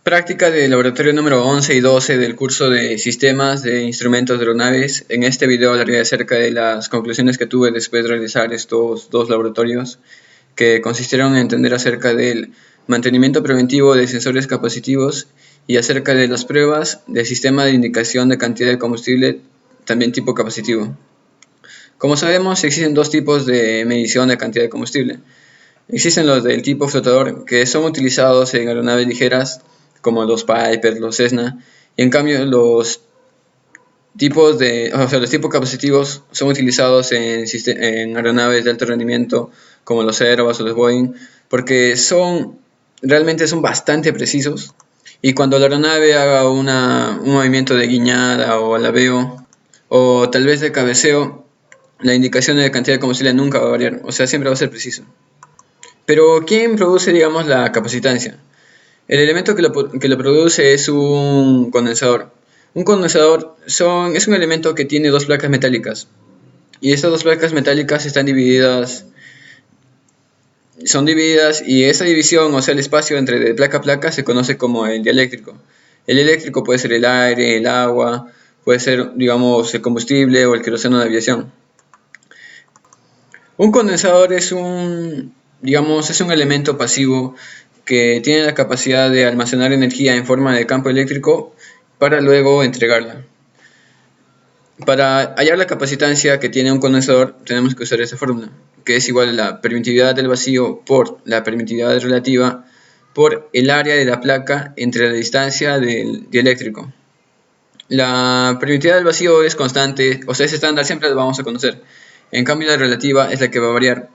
Práctica del laboratorio número 11 y 12 del curso de Sistemas de Instrumentos de Aeronaves. En este video hablaré acerca de las conclusiones que tuve después de realizar estos dos laboratorios, que consistieron en entender acerca del mantenimiento preventivo de sensores capacitivos y acerca de las pruebas del sistema de indicación de cantidad de combustible, también tipo capacitivo. Como sabemos, existen dos tipos de medición de cantidad de combustible. Existen los del tipo flotador, que son utilizados en aeronaves ligeras, como los Piper, los Cessna, y en cambio los tipos capacitivos son utilizados en aeronaves de alto rendimiento, como los Airbus o los Boeing, porque realmente son bastante precisos, y cuando la aeronave haga un movimiento de guiñada o alabeo, o tal vez de cabeceo, la indicación de cantidad de combustible nunca va a variar, o sea, siempre va a ser preciso. Pero ¿quién produce, digamos, la capacitancia? El elemento que lo produce es un condensador. Un condensador es un elemento que tiene dos placas metálicas. Y estas dos placas metálicas son divididas, y esa división, o sea, el espacio entre de placa a placa, se conoce como el dieléctrico. El eléctrico puede ser el aire, el agua, puede ser, digamos, el combustible o el queroseno de aviación. Un condensador es un elemento pasivo que tiene la capacidad de almacenar energía en forma de campo eléctrico para luego entregarla. Para hallar la capacitancia que tiene un condensador tenemos que usar esa fórmula, que es igual a la permitividad del vacío por la permitividad relativa por el área de la placa entre la distancia del dieléctrico. La permitividad del vacío es constante, o sea, es estándar, siempre la vamos a conocer. En cambio, la relativa es la que va a variar.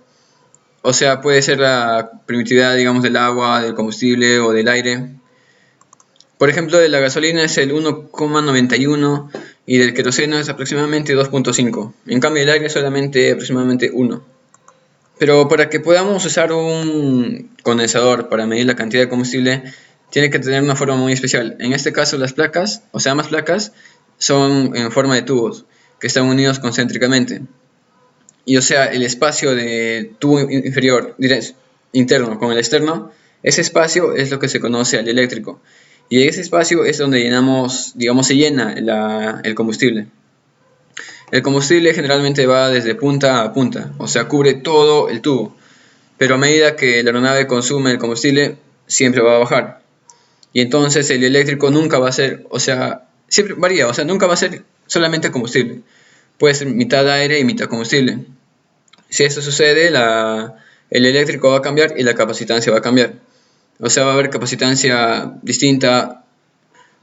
O sea, puede ser la permitividad, digamos, del agua, del combustible o del aire. Por ejemplo, de la gasolina es el 1,91 y del queroseno es aproximadamente 2,5. En cambio, del aire es solamente aproximadamente 1. Pero para que podamos usar un condensador para medir la cantidad de combustible, tiene que tener una forma muy especial. En este caso, las placas, o sea, ambas placas, son en forma de tubos que están unidos concéntricamente. Y o sea, el espacio de tubo inferior interno con el externo, ese espacio es lo que se conoce al eléctrico. Y ese espacio es donde se llena el combustible. El combustible generalmente va desde punta a punta, o sea, cubre todo el tubo. Pero a medida que la aeronave consume el combustible, siempre va a bajar. Y entonces el eléctrico nunca va a ser, o sea, siempre varía, o sea, nunca va a ser solamente combustible. Puede ser mitad aire y mitad combustible. Si eso sucede, el eléctrico va a cambiar y la capacitancia va a cambiar. O sea, va a haber capacitancia distinta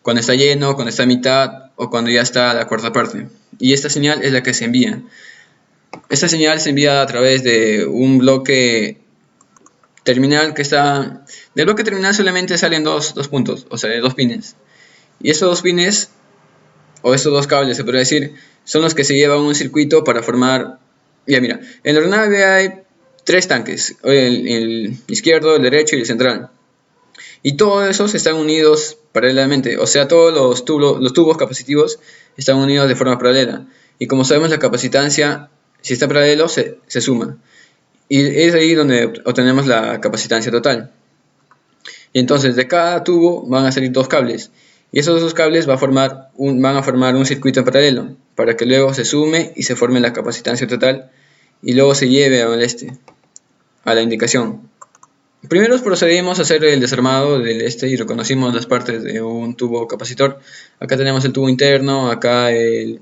cuando está lleno, cuando está a mitad o cuando ya está a la cuarta parte. Y esta señal es la que se envía. Esta señal se envía a través de un bloque terminal que está... Del bloque terminal solamente salen dos puntos, o sea, dos pines. Y estos dos pines, o estos dos cables se podría decir, son los que se llevan un circuito para formar... Ya mira, en la aeronave hay tres tanques, el izquierdo, el derecho y el central. Y todos esos están unidos paralelamente, o sea, todos los tubos capacitivos están unidos de forma paralela. Y como sabemos, la capacitancia, si está paralelo, se suma. Y es ahí donde obtenemos la capacitancia total. Y entonces de cada tubo van a salir dos cables. Y esos dos cables van a formar un circuito en paralelo, para que luego se sume y se forme la capacitancia total, y luego se lleve a la indicación. Primero procedimos a hacer el desarmado del y reconocimos las partes de un tubo capacitor. Acá tenemos el tubo interno, acá el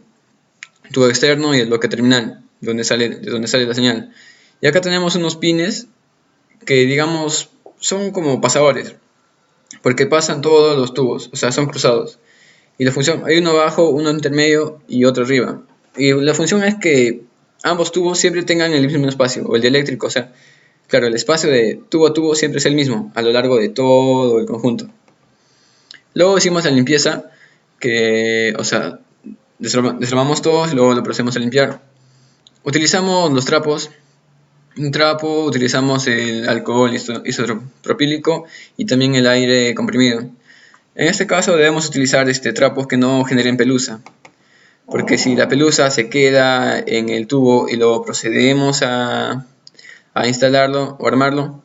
tubo externo y el bloque terminal, de donde sale la señal. Y acá tenemos unos pines que, digamos, son como pasadores, porque pasan todos los tubos, o sea, son cruzados. Y la función, hay uno abajo, uno intermedio y otro arriba. Y la función es que ambos tubos siempre tengan el mismo espacio, o el dieléctrico, o sea, claro, el espacio de tubo a tubo siempre es el mismo a lo largo de todo el conjunto. Luego hicimos la limpieza, o sea, desarmamos todos y luego lo procedemos a limpiar. Utilizamos los trapos. Un trapo, utilizamos el alcohol isopropílico y también el aire comprimido. En este caso debemos utilizar trapos que no generen pelusa, porque si la pelusa se queda en el tubo y luego procedemos a instalarlo o armarlo,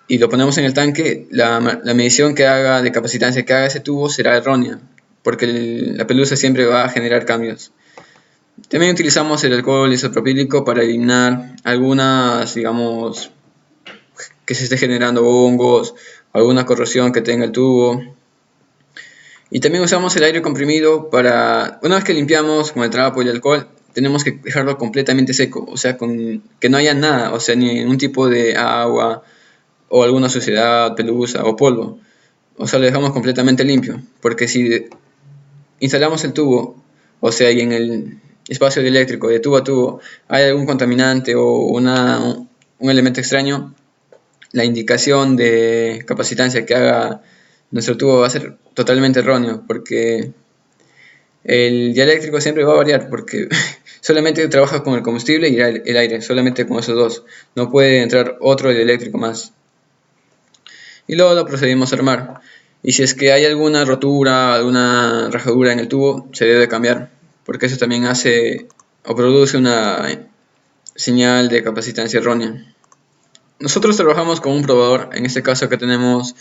y lo ponemos en el tanque, la medición que haga de capacitancia que haga ese tubo será errónea, porque la pelusa siempre va a generar cambios. También utilizamos el alcohol isopropílico para eliminar algunas, digamos, que se esté generando hongos, alguna corrosión que tenga el tubo. Y también usamos el aire comprimido para, una vez que limpiamos con el trapo y el alcohol, tenemos que dejarlo completamente seco, o sea, que no haya nada, o sea, ni ningún tipo de agua o alguna suciedad, pelusa o polvo. O sea, lo dejamos completamente limpio, porque si instalamos el tubo, o sea, y en el espacio eléctrico de tubo a tubo hay algún contaminante o un elemento extraño, la indicación de capacitancia que haga nuestro tubo va a ser totalmente erróneo, porque el dieléctrico siempre va a variar, porque solamente trabaja con el combustible y el aire, solamente con esos dos. No puede entrar otro dieléctrico más. Y luego lo procedimos a armar. Y si es que hay alguna rotura, alguna rajadura en el tubo, se debe cambiar, porque eso también hace o produce una señal de capacitancia errónea. Nosotros trabajamos con un probador, en este caso que tenemos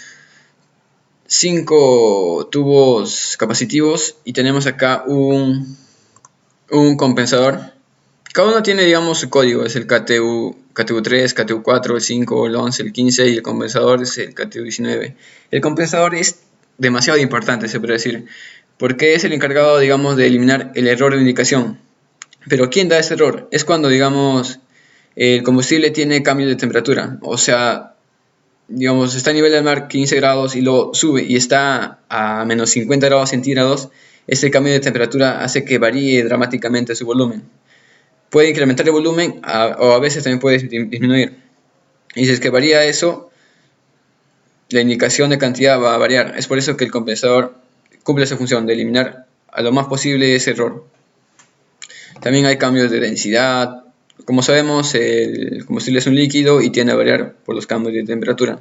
5 tubos capacitivos y tenemos acá un compensador. Cada uno tiene, digamos, su código, es el KTU3, KTU4, el 5, el 11, el 15 y el compensador es el KTU19. El compensador es demasiado importante, se puede decir, porque es el encargado, digamos, de eliminar el error de indicación. Pero ¿quién da ese error? Es cuando, digamos, el combustible tiene cambio de temperatura, o sea, digamos, está a nivel del mar 15 grados y lo sube y está a menos 50 grados centígrados, este cambio de temperatura hace que varíe dramáticamente su volumen. Puede incrementar el volumen o a veces también puede disminuir. Y si es que varía eso, la indicación de cantidad va a variar. Es por eso que el compensador cumple esa función de eliminar a lo más posible ese error. También hay cambios de densidad. Como sabemos, el combustible es un líquido y tiende a variar por los cambios de temperatura.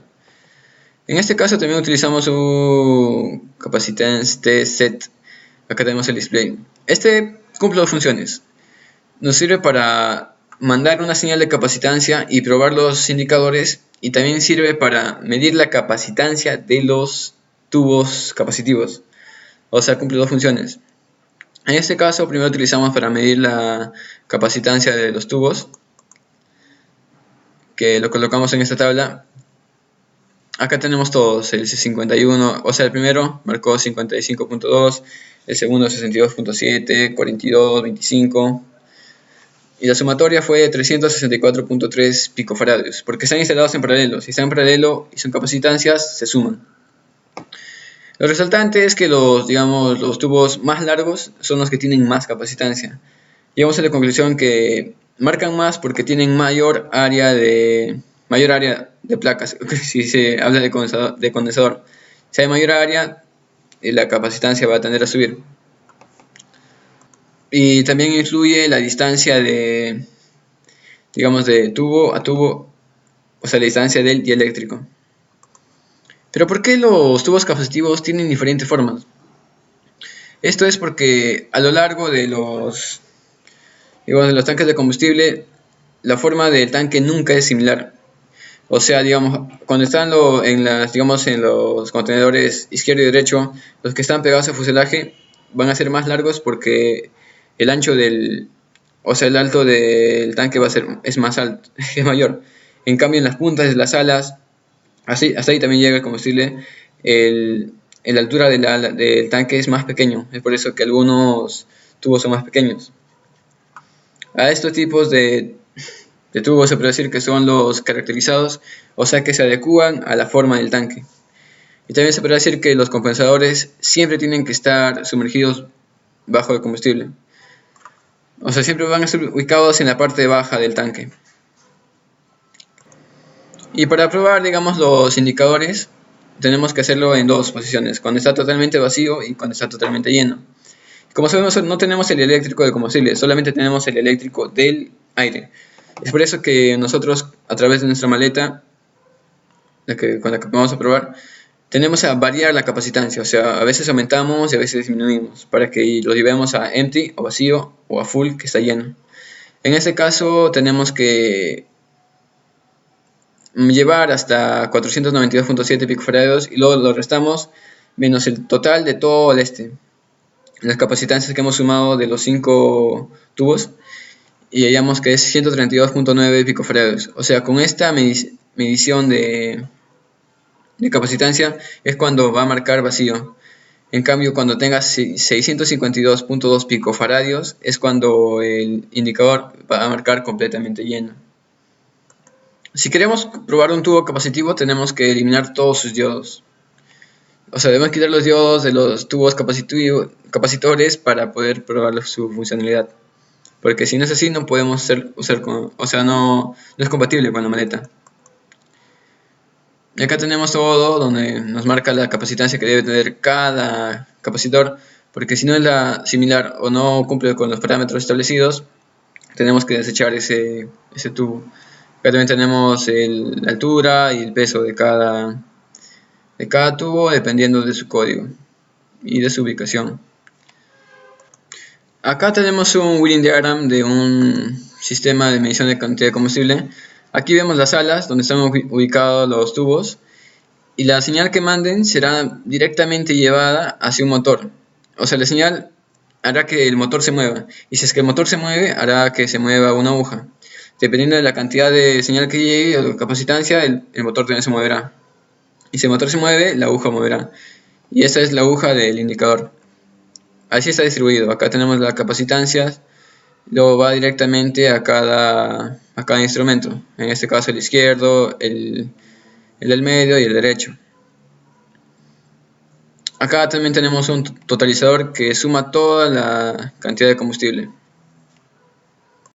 En este caso también utilizamos un capacitance set. Acá tenemos el display. Este cumple dos funciones. Nos sirve para mandar una señal de capacitancia y probar los indicadores, y también sirve para medir la capacitancia de los tubos capacitivos. O sea, cumple dos funciones. En este caso, primero utilizamos para medir la capacitancia de los tubos, que lo colocamos en esta tabla. Acá tenemos todos, el C51, o sea, el primero marcó 55.2, el segundo 62.7, 42, 25, y la sumatoria fue 364.3 picofaradios, porque están instalados en paralelo. Si están en paralelo y son capacitancias, se suman. Lo resaltante es que los tubos más largos son los que tienen más capacitancia. Llegamos a la conclusión que marcan más porque tienen mayor área de placas. Si se habla de condensador, si hay mayor área, la capacitancia va a tender a subir. Y también influye la distancia de tubo a tubo, o sea, la distancia del dieléctrico. Pero ¿por qué los tubos capacitivos tienen diferentes formas? Esto es porque a lo largo de los tanques de combustible, la forma del tanque nunca es similar. O sea, cuando están en los contenedores izquierdo y derecho, los que están pegados al fuselaje van a ser más largos porque el ancho el alto del tanque es más alto, es mayor. En cambio, en las puntas de las alas, hasta ahí también llega el combustible, la altura del tanque es más pequeño. Es por eso que algunos tubos son más pequeños. A estos tipos de tubos se puede decir que son los caracterizados, o sea que se adecúan a la forma del tanque. Y también se puede decir que los compensadores siempre tienen que estar sumergidos bajo el combustible. O sea, siempre van a estar ubicados en la parte baja del tanque. Y para probar, los indicadores, tenemos que hacerlo en dos posiciones, cuando está totalmente vacío y cuando está totalmente lleno. Como sabemos, no tenemos el eléctrico del combustible, solamente tenemos el eléctrico del aire. Es por eso que nosotros, a través de nuestra maleta, con la que vamos a probar, tenemos a variar la capacitancia. O sea, a veces aumentamos y a veces disminuimos, para que lo llevemos a empty o vacío o a full, que está lleno. En este caso tenemos que llevar hasta 492.7 picofarados y luego lo restamos menos el total de todo las capacitancias que hemos sumado de los 5 tubos y hallamos que es 132.9 picofarados. O sea, con esta medición de capacitancia es cuando va a marcar vacío. En cambio, cuando tenga 652.2 picofaradios es cuando el indicador va a marcar completamente lleno. Si queremos probar un tubo capacitivo, tenemos que eliminar todos sus diodos. O sea, debemos quitar los diodos de los tubos capacitores para poder probar su funcionalidad. Porque si no es así, no podemos no es compatible con la maleta. Y acá tenemos todo donde nos marca la capacitancia que debe tener cada capacitor, porque si no es la similar o no cumple con los parámetros establecidos, tenemos que desechar ese tubo. Acá también tenemos la altura y el peso de cada tubo dependiendo de su código y de su ubicación. Acá tenemos un Wheeling Diagram de un sistema de medición de cantidad de combustible. Aquí vemos las salas donde están ubicados los tubos y la señal que manden será directamente llevada hacia un motor. O sea, la señal hará que el motor se mueva, y si es que el motor se mueve, hará que se mueva una aguja. Dependiendo de la cantidad de señal que llegue o de capacitancia, el motor también se moverá. Y si el motor se mueve, la aguja moverá. Y esta es la aguja del indicador. Así está distribuido. Acá tenemos la capacitancia, luego va directamente a cada instrumento. En este caso el izquierdo, el del medio y el derecho. Acá también tenemos un totalizador que suma toda la cantidad de combustible.